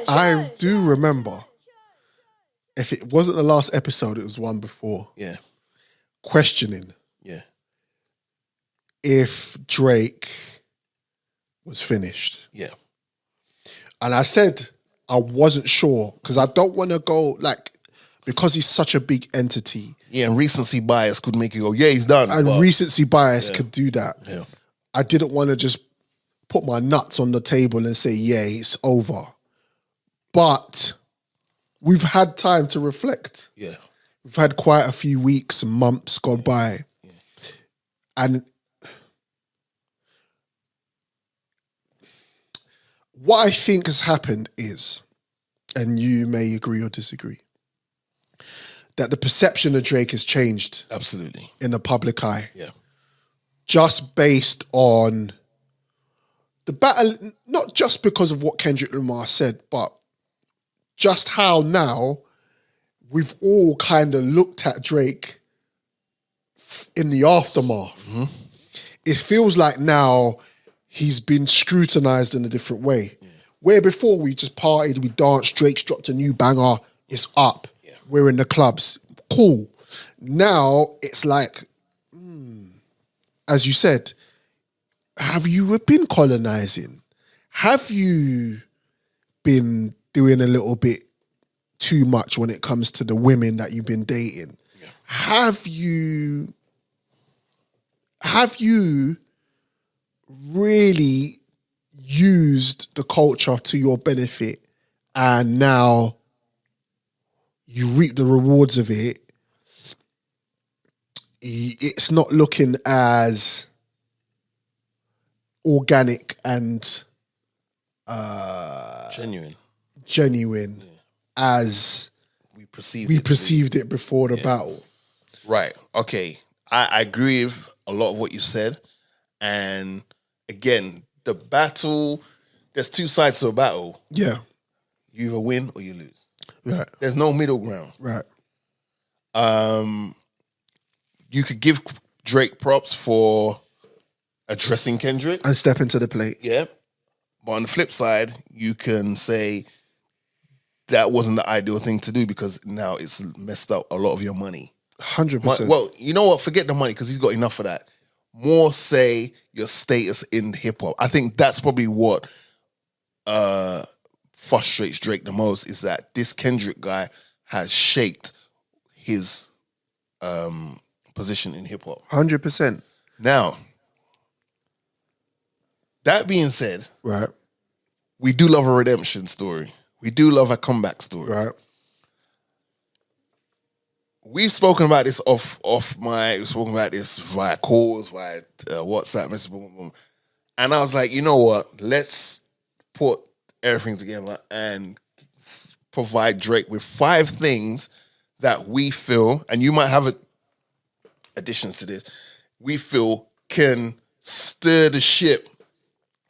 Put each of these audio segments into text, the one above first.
I do remember. If it wasn't the last episode, it was one before. Yeah. Questioning. Yeah. If Drake was finished. Yeah. And I said I wasn't sure because I don't want to go because he's such a big entity. Yeah, and recency bias could make you go, yeah, he's done. And recency bias could do that. Yeah. I didn't want to just put my nuts on the table and say, yeah, it's over. But we've had time to reflect. Yeah. We've had quite a few weeks and months gone by. Yeah. And what I think has happened is, and you may agree or disagree, that the perception of Drake has changed. Absolutely. In the public eye. Yeah. Just based on the battle, not just because of what Kendrick Lamar said, but just how now we've all kind of looked at Drake in the aftermath. Mm-hmm. It feels like now he's been scrutinized in a different way. Yeah. Where before we just partied, we danced, Drake's dropped a new banger, it's up. Yeah. We're in the clubs. Cool. Now it's like, as you said, have you been colonizing? Have you been doing a little bit too much when it comes to the women that you've been dating? Yeah. Have you really used the culture to your benefit and now you reap the rewards of it? It's not looking as organic and genuine as we perceived it before the battle. Right. Okay. I agree with a lot of what you said. And again, the battle, there's two sides to a battle. Yeah. You either win or you lose. Right. There's no middle ground. Right. You could give Drake props for addressing Kendrick. And step into the plate. Yeah. But on the flip side, you can say that wasn't the ideal thing to do because now it's messed up a lot of your money. 100%. Well, you know what? Forget the money because he's got enough of that. More say your status in hip-hop. I think that's probably what frustrates Drake the most is that this Kendrick guy has shaped his position in hip-hop. 100%. Now, that being said, right, we do love a redemption story. We do love a comeback story. Right. We've spoken about this we've spoken about this via calls, via WhatsApp message, boom, boom, boom. And I was like, you know what? Let's put everything together and provide Drake with 5 things that we feel, and you might have additions to this, we feel can stir the ship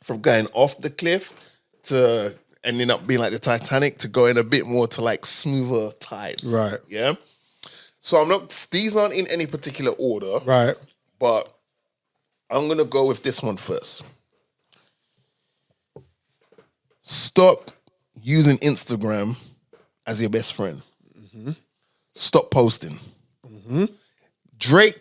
from going off the cliff to ending up being like the Titanic to going a bit more to like smoother tides. Right. Yeah. So these aren't in any particular order. Right. But I'm going to go with this one first. Stop using Instagram as your best friend. Mm-hmm. Stop posting. Mm-hmm. Drake,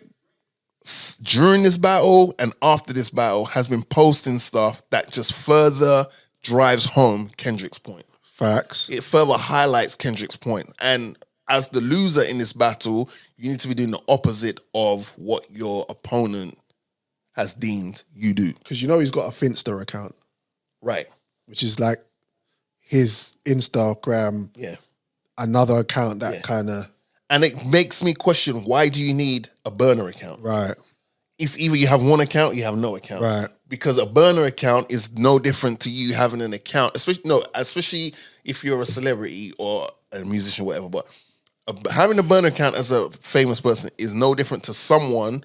during this battle and after this battle, has been posting stuff that just further drives home Kendrick's point. Facts. It further highlights Kendrick's point. And as the loser in this battle, you need to be doing the opposite of what your opponent has deemed you do. Because you know he's got a Finsta account. Right. Which is like his Instagram. Yeah. Another account that kind of... And it makes me question, why do you need a burner account? Right. It's either you have one account or you have no account. Right. Because a burner account is no different to you having an account, especially if you're a celebrity or a musician, whatever. But having a burner account as a famous person is no different to someone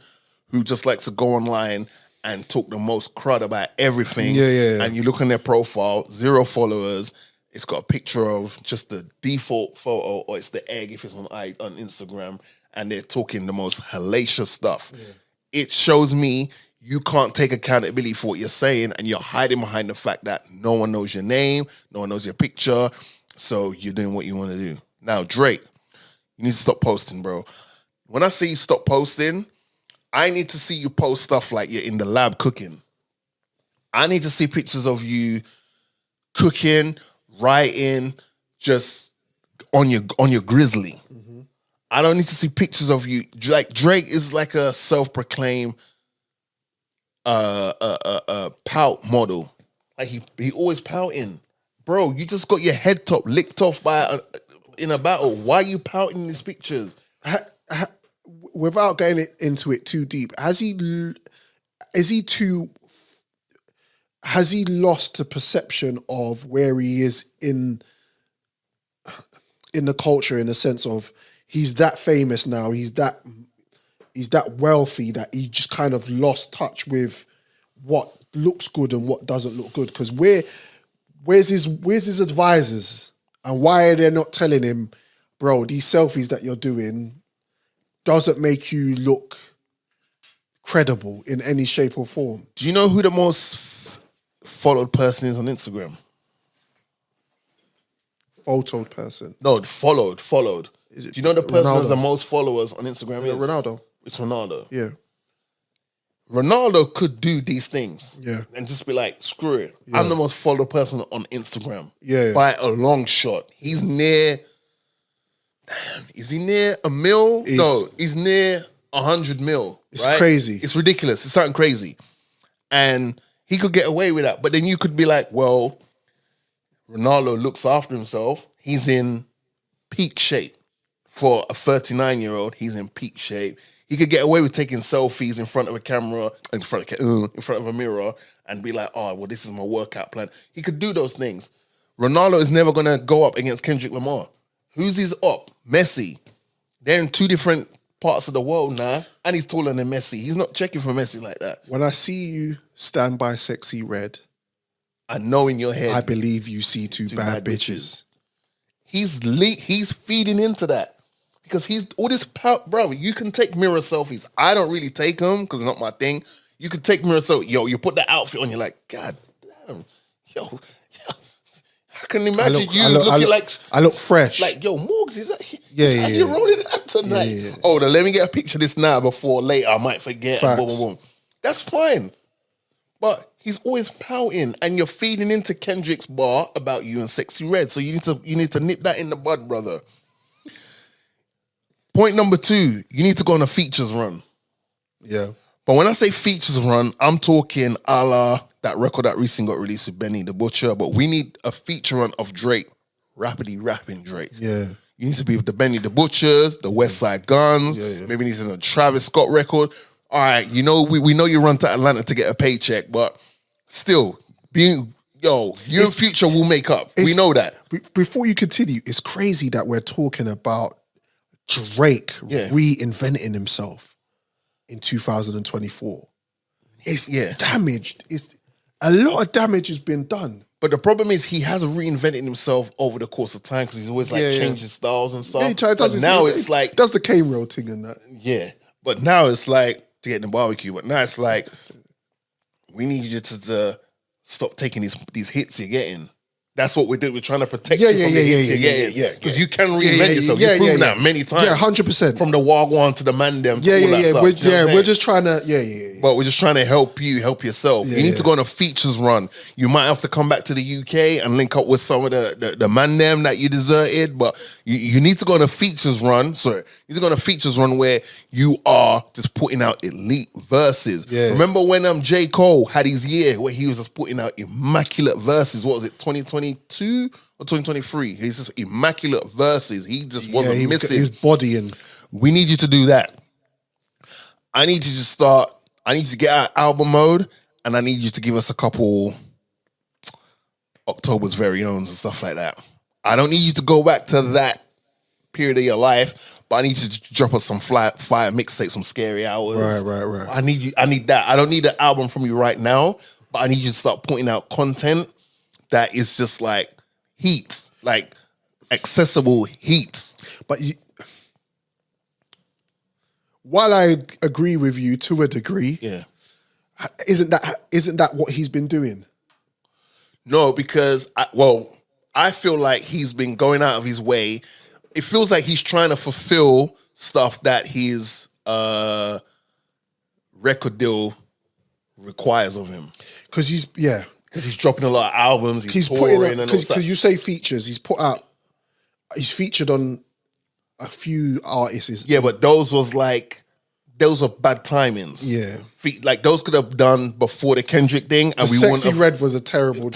who just likes to go online and talk the most crud about everything. Yeah. And you look on their profile, 0 followers. It's got a picture of just the default photo, or it's the egg if it's on Instagram, and they're talking the most hellacious stuff. Yeah. It shows me you can't take accountability for what you're saying, and you're hiding behind the fact that no one knows your name, no one knows your picture, so you're doing what you want to do. Now, Drake, you need to stop posting, bro. When I say you stop posting, I need to see you post stuff like you're in the lab cooking. I need to see pictures of you cooking, writing, just on your grizzly. Mm-hmm. I don't need to see pictures of you. Like Drake is like a self-proclaimed pout model. Like he always pouting. Bro, you just got your head top licked off by in a battle. Why are you pouting in these pictures? Without getting into it too deep, has he lost the perception of where he is in the culture, in the sense of he's that famous now, he's that wealthy that he just kind of lost touch with what looks good and what doesn't look good? Because where's his advisors, and why are they not telling him, bro, these selfies that you're doing doesn't make you look credible in any shape or form? Do you know who the most followed person is on Instagram? Photoed person? No, followed. Do you know the person who has the most followers on Instagram is? Ronaldo. It's Ronaldo. Yeah. Ronaldo could do these things. Yeah. And just be like, screw it. Yeah. I'm the most followed person on Instagram. Yeah. By a long shot. He's near... Damn, is he near a mil? No, he's near 100 mil. It's right? crazy. It's ridiculous. It's something crazy. And he could get away with that. But then you could be like, well, Ronaldo looks after himself. He's in peak shape. For a 39-year-old, he's in peak shape. He could get away with taking selfies in front of a camera, in front of a mirror, and be like, oh, well, this is my workout plan. He could do those things. Ronaldo is never going to go up against Kendrick Lamar. Who's his up? Messi. They're in two different parts of the world now, and he's taller than Messi. He's not checking for Messi like that. When I see you stand by Sexy Red, I know in your head, I believe you see two bad bitches. He's feeding into that. Because he's all this bro, you can take mirror selfies. I don't really take them because it's not my thing. You can take mirror selfies. Yo, you put the outfit on, you're like, God damn. Yo. I can imagine looking like... I look fresh. Like, yo, Morgs, is that... Yeah. You're rolling that tonight. Yeah. Oh, then let me get a picture of this now before later I might forget. And boom, boom, boom. That's fine. But he's always pouting, and you're feeding into Kendrick's bar about you and Sexy Red. So you need to nip that in the bud, brother. Point number 2, you need to go on a features run. Yeah. But when I say features run, I'm talking a la that record that recently got released with Benny the Butcher, but we need a feature run of Drake, rapidly rapping Drake. Yeah. You need to be with the Benny the Butchers, the West Side Guns, maybe needs a Travis Scott record. All right, you know, we know you run to Atlanta to get a paycheck, but still, you and Future will make up. We know that. Before you continue, it's crazy that we're talking about Drake reinventing himself in 2024. It's damaged. A lot of damage has been done. But the problem is he has reinvented himself over the course of time because he's always changing styles and stuff. It's like... Does the cane roll thing and that. Yeah. But now it's like, to get in the barbecue, but now it's like, we need you to stop taking these hits you're getting. That's what we do. We're trying to protect you from the hits you're getting. Because you can reinvent yourself. You've proven that many times. Yeah, 100%. From the Wagwan to the Mandem to all that stuff. We're just trying to, But we're just trying to help you help yourself. You need to go on a features run. You might have to come back to the UK and link up with some of the Mandem that you deserted, but you need to go on a features run. Sorry. You need to go on a features run where you are just putting out elite verses. Yeah. Remember when J. Cole had his year where he was just putting out immaculate verses? What was it, 2022 or 2023? He's just immaculate verses. He just wasn't missing. His body and... We need you to do that. I need you to get out album mode, and I need you to give us a couple October's Very Owns and stuff like that. I don't need you to go back to that period of your life, but I need you to drop us some fire mixtape, some Scary Hours. Right. I need that. I don't need an album from you right now, but I need you to start putting out content that is just like heat, like accessible heat. But while I agree with you to a degree, Isn't that what he's been doing? No, because I feel like he's been going out of his way. It feels like he's trying to fulfill stuff that his record deal requires of him. Because he's dropping a lot of albums. He's touring and all that. Because you say features, he's featured on a few artists. Yeah, but those were bad timings. Yeah. Like those could have done before the Kendrick thing. And Sexy Red was a terrible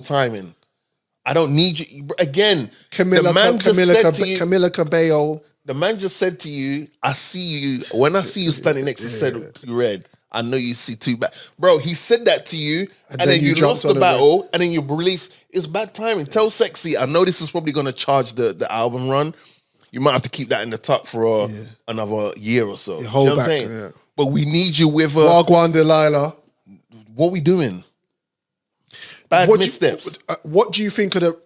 timing. I don't need you again. Camila Cabello. The man just said to you, "I see you." When I see you standing next to Sexy Red, I know you see too bad, bro. He said that to you, and then you lost the battle, and then you release. It's bad timing. Tell Sexy, I know this is probably going to charge the album run. You might have to keep that in the tuck for another year or so. You know what I'm saying? Yeah. But we need you with Wagwan Delilah. What we doing? Bad missteps. What do you think of the?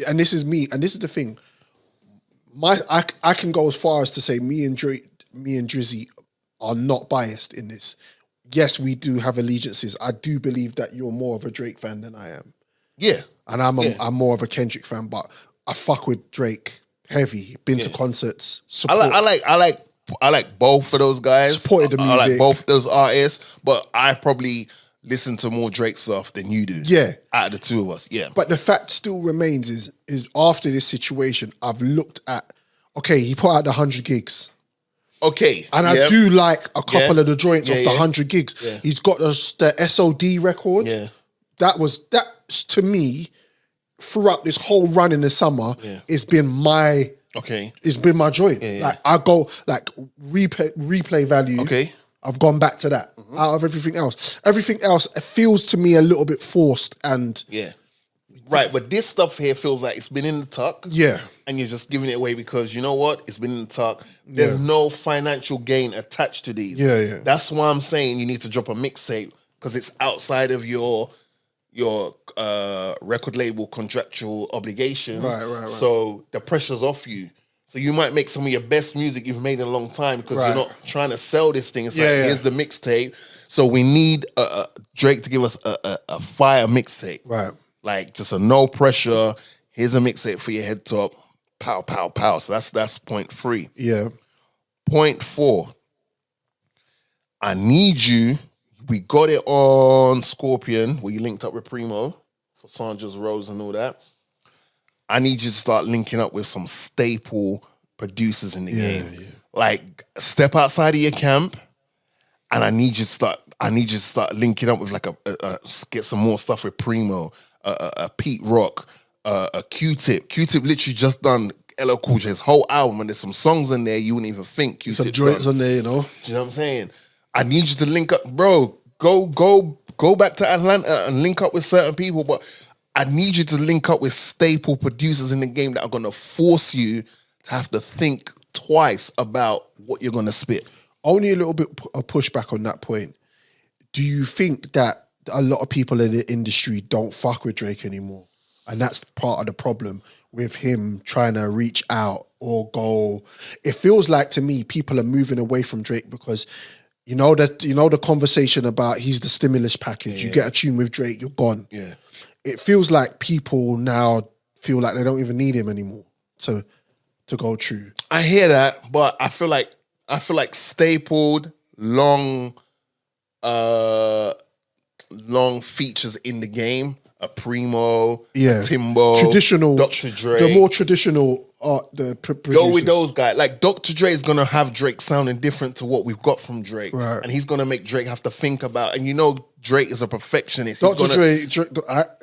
And this is me, and this is the thing. I can go as far as to say me and Drizzy are not biased in this. Yes, we do have allegiances. I do believe that you're more of a Drake fan than I am. Yeah, and I'm more of a Kendrick fan, but I fuck with Drake heavy. Been to concerts. I like both of those guys. Supported the music. I like both those artists, but I probably listen to more Drake stuff than you do. Yeah, out of the two of us. Yeah, but the fact still remains is after this situation, I've looked at. Okay, he put out the 100 gigs. Okay, and I do like a couple of the joints of the 100 gigs. Yeah. He's got the SOD record. Yeah, that to me throughout this whole run in the summer. It's been my It's been my joint. Like I go like replay value. Okay. I've gone back to that out of everything else. Everything else feels to me a little bit forced and right. But this stuff here feels like it's been in the tuck. Yeah, and you're just giving it away because you know what? It's been in the tuck. There's no financial gain attached to these. Yeah. That's why I'm saying you need to drop a mixtape because it's outside of your record label contractual obligations. Right. So the pressure's off you. So you might make some of your best music you've made in a long time because you're not trying to sell this thing. It's here's the mixtape. So we need Drake to give us a fire mixtape. Right. Like just a no pressure. Here's a mixtape for your head top. Pow, pow, pow. So that's point 3. Yeah. Point 4. I need you. We got it on Scorpion where you linked up with Primo for Sandra's Rose and all that. I need you to start linking up with some staple producers in the game. Yeah. Like step outside of your camp, and I need you to start linking up with like get some more stuff with Primo, a Pete Rock, a Q-Tip. Q-Tip literally just done LL Cool J's whole album, and there's some songs in there you wouldn't even think Q-Tip's some joints on there, you know. Do you know what I'm saying? I need you to link up, bro. Go back to Atlanta and link up with certain people, but I need you to link up with staple producers in the game that are going to force you to have to think twice about what you're going to spit. Only a little bit of pushback on that point. Do you think that a lot of people in the industry don't fuck with Drake anymore? And that's part of the problem with him trying to reach out or go. It feels like to me people are moving away from Drake because you know the conversation about he's the stimulus package. You get a tune with Drake, you're gone. Yeah. It feels like people now feel like they don't even need him anymore to go true. I hear that, but I feel like stapled long features in the game. A Primo, Timbo, traditional, Dr. Dre, the more traditional go with those guys. Like Dr. Dre is gonna have Drake sounding different to what we've got from Drake, right. And he's gonna make Drake have to think about. And you know, Drake is a perfectionist. Dr. Dre,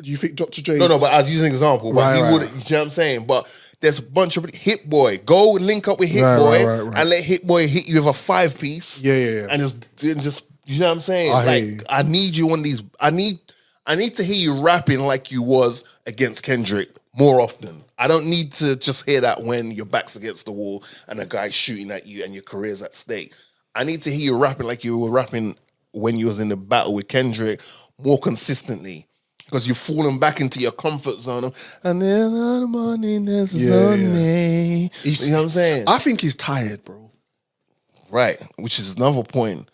you think Dr. Dre? No, but I was using an example. But he would. You know what I'm saying? But there's a bunch of Hit Boy. Go link up with Hit Boy and let Hit Boy hit you with a 5-piece. Yeah. And just you know what I'm saying? I need you on these. I need to hear you rapping like you was against Kendrick more often. I don't need to just hear that when your back's against the wall and a guy's shooting at you and your career's at stake. I need to hear you rapping like you were rapping when you was in the battle with Kendrick more consistently. Because you've fallen back into your comfort zone of, and there's all the money necessary. Yeah. You know what I'm saying? I think he's tired, bro. Right, which is another point.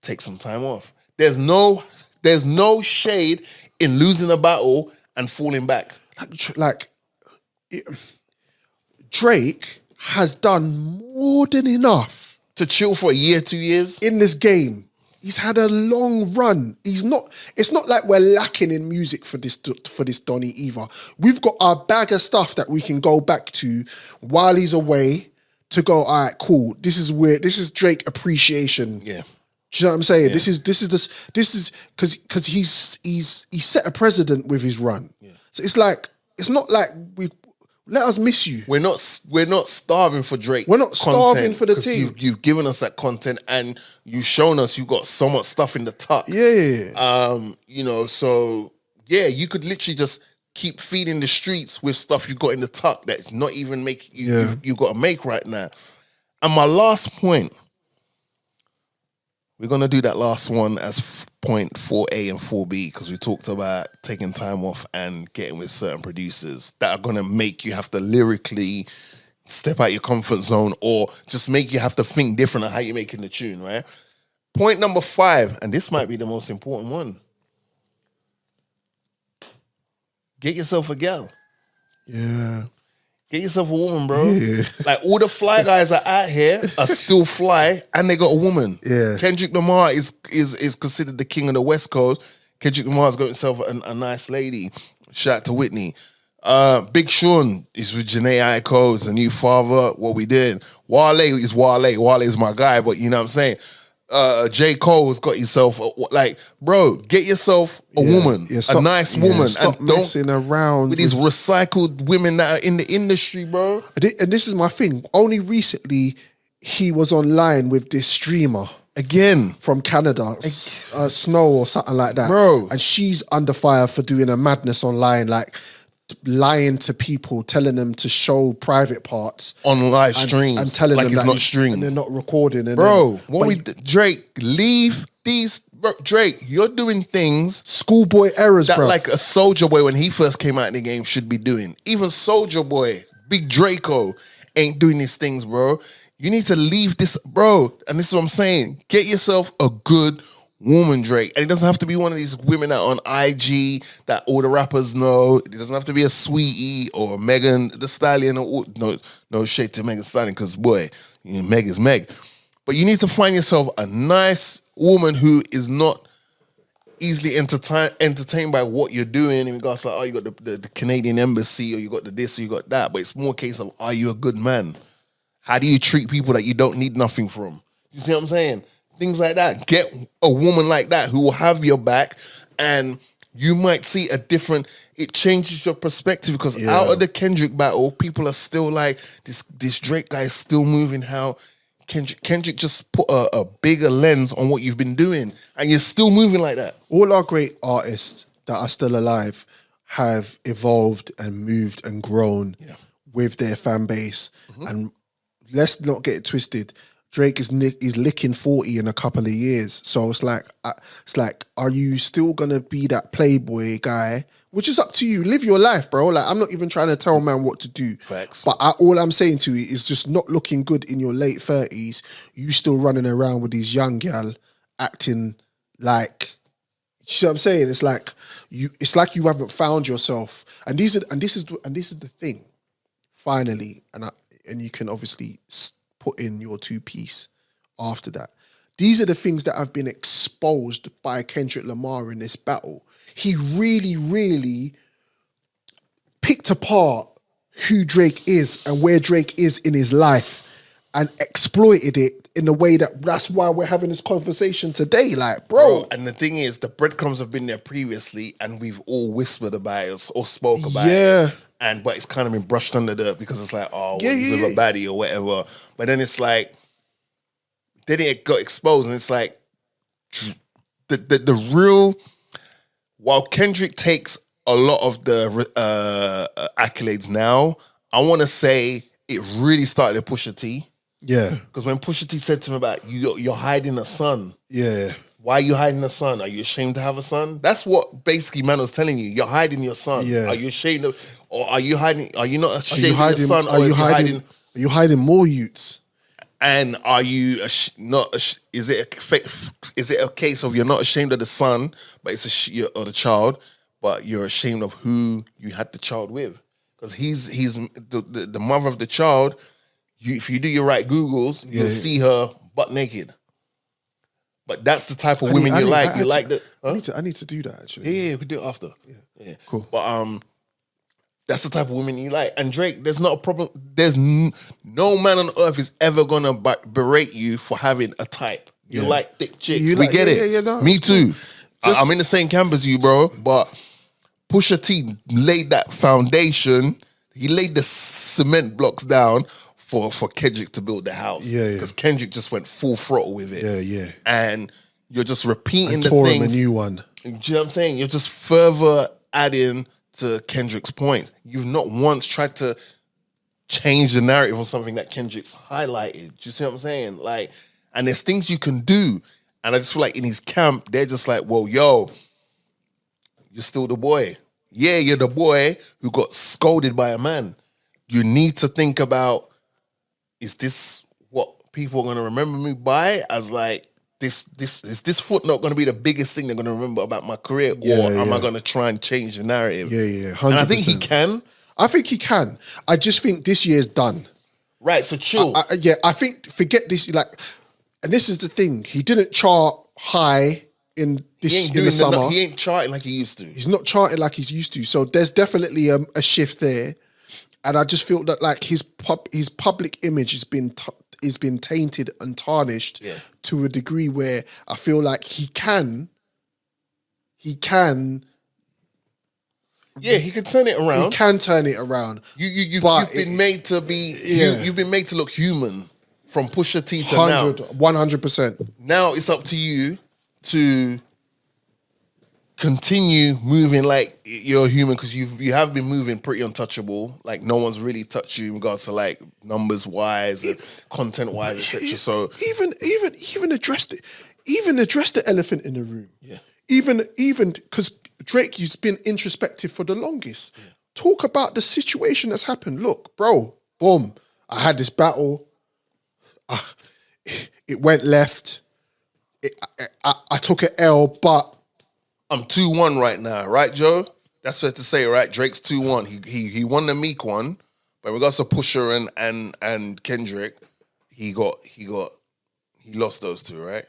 Take some time off. There's no shade in losing a battle and falling back. Drake has done more than enough to chill for a year, 2 years in this game. He's had a long run. It's not like we're lacking in music for this Donny either. We've got our bag of stuff that we can go back to while he's away to go, all right, cool. This is weird. This is Drake appreciation. Yeah. Do you know what I'm saying? Yeah. This is because he's set a precedent with his run. Yeah. So it's not like we let us miss you. We're not starving for Drake. We're not starving for the team. You've given us that content and you've shown us you've got so much stuff in the tuck. Yeah. So yeah, you could literally just keep feeding the streets with stuff you got in the tuck that's not even you got to make right now. And my last point, we're gonna do that last one as point 4A and 4B because we talked about taking time off and getting with certain producers that are gonna make you have to lyrically step out your comfort zone or just make you have to think different on how you're making the tune, right? Point number 5, and this might be the most important one. Get yourself a gal. Yeah. Get yourself a woman, bro. Yeah. Like all the fly guys are out here are still fly and they got a woman. Yeah. Kendrick Lamar is considered the king of the West Coast. Kendrick Lamar's got himself a nice lady. Shout out to Whitney. Big Sean is with Janae Aiko, is a new father. What we did. Wale is Wale. Wale is my guy, but you know what I'm saying? J. Cole's got himself bro, get yourself a woman, a nice woman, stop and don't messing around with these recycled women that are in the industry, bro. And this is my thing. Only recently he was online with this streamer again from Canada, Snow or something like that, bro. And she's under fire for doing a madness online, like lying to people, telling them to show private parts on live streams and telling like them it's that not streamed and they're not recording. And bro, Drake, leave these. Bro, Drake, you're doing things schoolboy errors, that bro. like a Soulja Boy when he first came out in the game should be doing. Even Soulja Boy, Big Draco, ain't doing these things, bro. You need to leave this, bro. And this is what I'm saying. Get yourself a good woman, Drake. And it doesn't have to be one of these women that are on IG that all the rappers know. It doesn't have to be a Sweetie or Megan Thee Stallion. No shade to Megan Thee Stallion because, boy, Meg is Meg. But you need to find yourself a nice woman who is not easily entertained by what you're doing in regards to, like, oh, you got the Canadian embassy or you got the this or you got that. But it's more a case of, are you a good man? How do you treat people that you don't need nothing from? You see what I'm saying? Things like that. Get a woman like that who will have your back and you might see a different, it changes your perspective because out of the Kendrick battle, people are still like, this Drake guy is still moving how Kendrick just put a bigger lens on what you've been doing and you're still moving like that. All our great artists that are still alive have evolved and moved and grown with their fan base. Mm-hmm. And let's not get it twisted. Drake is licking 40 in a couple of years. So it's like, are you still gonna be that playboy guy? Which is up to you. Live your life, bro. Like, I'm not even trying to tell man what to do. Facts. But all I'm saying to you is just not looking good in your late 30s. You still running around with these young gal acting like, you know what I'm saying? It's like you haven't found yourself. And this is the thing. Finally, and you can obviously put in your 2-piece after that. These are the things that have been exposed by Kendrick Lamar in this battle. He really, really picked apart who Drake is and where Drake is in his life and exploited it in the way that's why we're having this conversation today. Like, bro. And the thing is, the breadcrumbs have been there previously and we've all whispered about it or spoke about it. But it's kind of been brushed under the because it's like, oh, he's a baddie or whatever. But then it's like, then it got exposed and it's like, the real, while Kendrick takes a lot of the accolades now, I want to say it really started at Pusha T. Yeah. Because when Pusha T said to him about, you're hiding a son. Yeah. Why are you hiding a son? Are you ashamed to have a son? That's what basically man was telling you. You're hiding your son. Yeah. Are you ashamed of, or are you hiding? Are you not ashamed of your son? Are you hiding more youths? And are you is it a case of you're not ashamed of the son, but it's or the child, but you're ashamed of who you had the child with? Because he's the mother of the child. If you do your right Googles, you'll see her butt naked. But that's the type of women you like. You like that? I need to do that actually. Yeah, we can do it after. Yeah, cool. But that's the type of women you like. And Drake, there's not a problem. There's no man on earth is ever gonna berate you for having a type. You like thick chicks. We get it. No, me too. I'm in the same camp as you, bro. But Pusha T laid that foundation. He laid the cement blocks down for Kendrick to build the house. Because Kendrick just went full throttle with it. Yeah. And you're just repeating and the tore things. him a new one. Do you know what I'm saying? You're just further adding to Kendrick's points. You've not once tried to change the narrative on something that Kendrick's highlighted. Do you see what I'm saying? Like, and there's things you can do. And I just feel like in his camp, they're just like, well, yo, you're still the boy. Yeah, you're the boy who got scolded by a man. You need to think about, is this what people are going to remember me by? As like, is this footnote going to be the biggest thing they're going to remember about my career? Or am I going to try and change the narrative? Yeah, 100%. And I think he can. I think he can. I just think this year's done. Right, so chill. I think, forget this, like, and this is the thing. He didn't chart high in the summer. He ain't charting like he used to. He's not charting like he's used to. So there's definitely a shift there. And I just feel that like his public image has been tainted and tarnished to a degree where I feel like he can. Yeah, he can turn it around. He can turn it around. You've been made to be. You've been made to look human from Pusha T to now. 100%. Now it's up to you to continue moving like you're human, because you have been moving pretty untouchable. Like no one's really touched you in regards to like numbers wise, content wise, etc. So even addressed it. Even addressed the elephant in the room. Yeah. Even because Drake, he's been introspective for the longest. Yeah. Talk about the situation that's happened. Look, bro, boom. I had this battle. It went left. I took an L, but I'm 2-1 right now, right, Joe? That's fair to say, right? Drake's 2-1. He won the Meek one, but in regards to Pusha and Kendrick, he lost those two, right?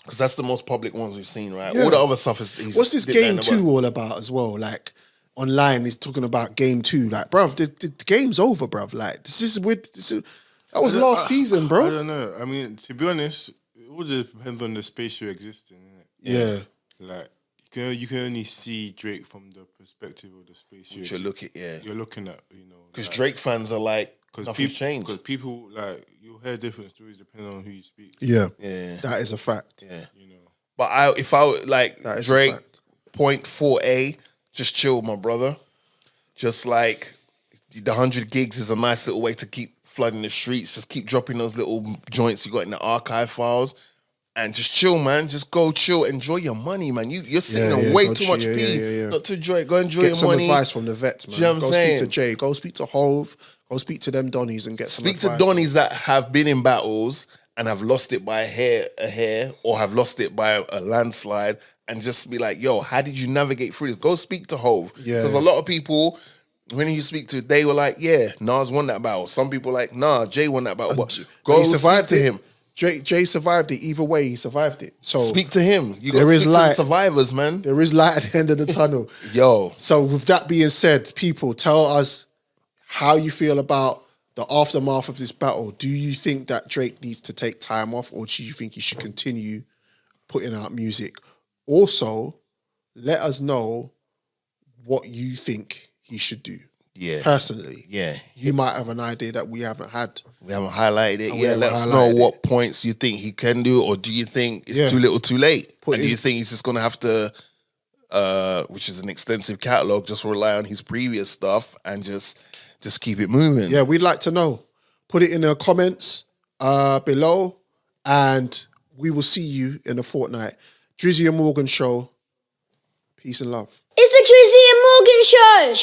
Because that's the most public ones we've seen, right? Yeah. All the other stuff is... What's this Game 2 all about as well? Like, online, he's talking about Game 2. Like, bruv, the game's over, bruv. Like, that was last season, bro. I don't know. I mean, to be honest, it all just depends on the space you're existing, innit? Yeah. Like, you can only see Drake from the perspective of the space you're looking at, You're looking at, you know. Because like, Drake fans are like, nothing's changed. Because people, like, you'll hear different stories depending on who you speak to. Yeah. Yeah. That is a fact. Yeah. You know. But if I like Drake, point 4A, just chill, my brother. Just like the 100 gigs is a nice little way to keep flooding the streets. Just keep dropping those little joints you got in the archive files. And just chill, man. Just go chill. Enjoy your money, man. You're sitting on way too much P. Not to enjoy it. Go enjoy your money. Get some advice from the vets, man. You know what I'm saying? Speak to Jay. Go speak to Hove. Go speak to them Donnies and get some advice. Speak to Donnies that have been in battles and have lost it by a hair, or have lost it by a landslide, and just be like, yo, how did you navigate through this? Go speak to Hove. Because a lot of people, when you speak to, they were like, yeah, Nas won that battle. Some people like, nah, Jay won that battle. But go speak to him. Jay survived it. Either way, he survived it. So speak to him. You got to speak to the survivors, man. There is light at the end of the tunnel. Yo. So with that being said, people, tell us how you feel about the aftermath of this battle. Do you think that Drake needs to take time off, or do you think he should continue putting out music? Also, let us know what you think he should do. Yeah. Personally. Yeah. You might have an idea that we haven't had. We haven't highlighted it. Yeah, let us know what points you think he can do, or do you think it's too little too late? And do you think he's just going to have to, which is an extensive catalogue, just rely on his previous stuff and just keep it moving? Yeah, we'd like to know. Put it in the comments below, and we will see you in a fortnight. Drizzy and Morgan Show. Peace and love. It's the Drizzy and Morgan Show.